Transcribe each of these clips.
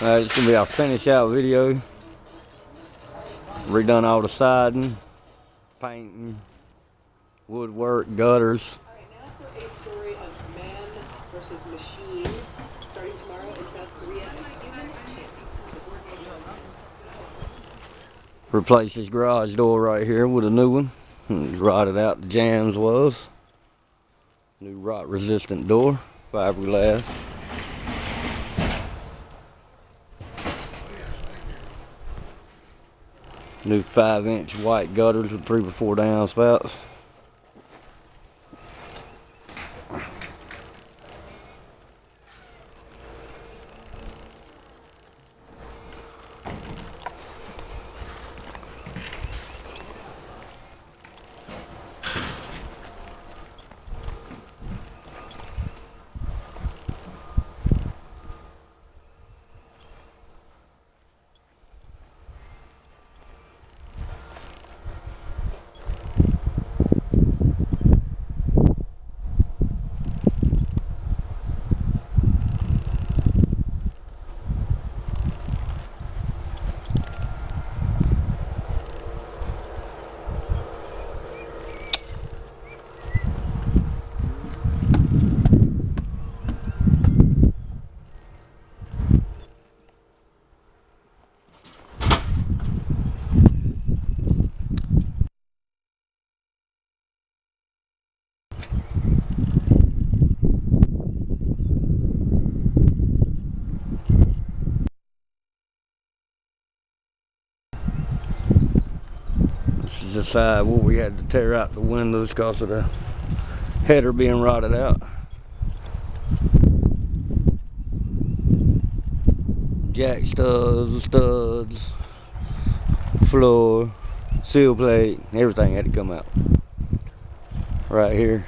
Alright, it's gonna be our finish out video. Redone all the siding, painting, woodwork, gutters. Alright, now for a story of man versus machine. Starting tomorrow in South Korea and human champions. Replace this garage door right here with a new one. It's rotted out, the jams was. New rot resistant door, fiberglass. New 5-inch white gutters with 3x4 downspouts. This is the side where we had to tear out the windows because of the header being rotted out. Jack studs, floor, seal plate, everything had to come out. Right here.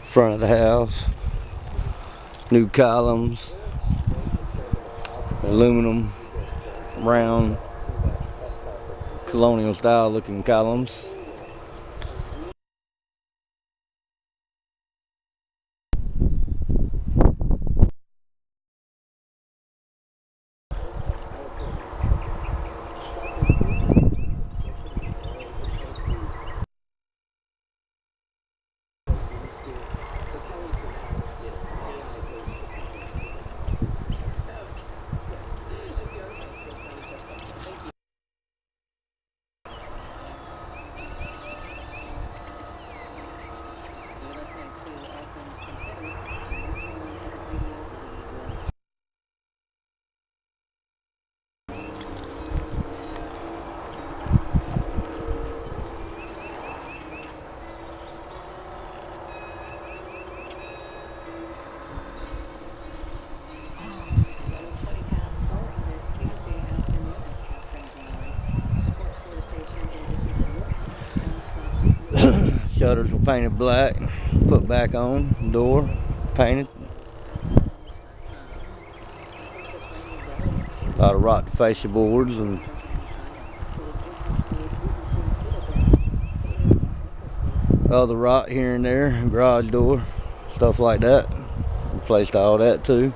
Front of the house, new columns, aluminum, round, colonial style looking columns. Shutters were painted black, put back on, door painted. A lot of rot fascia boards and other rot here and there, garage door, stuff like that. Replaced all that too.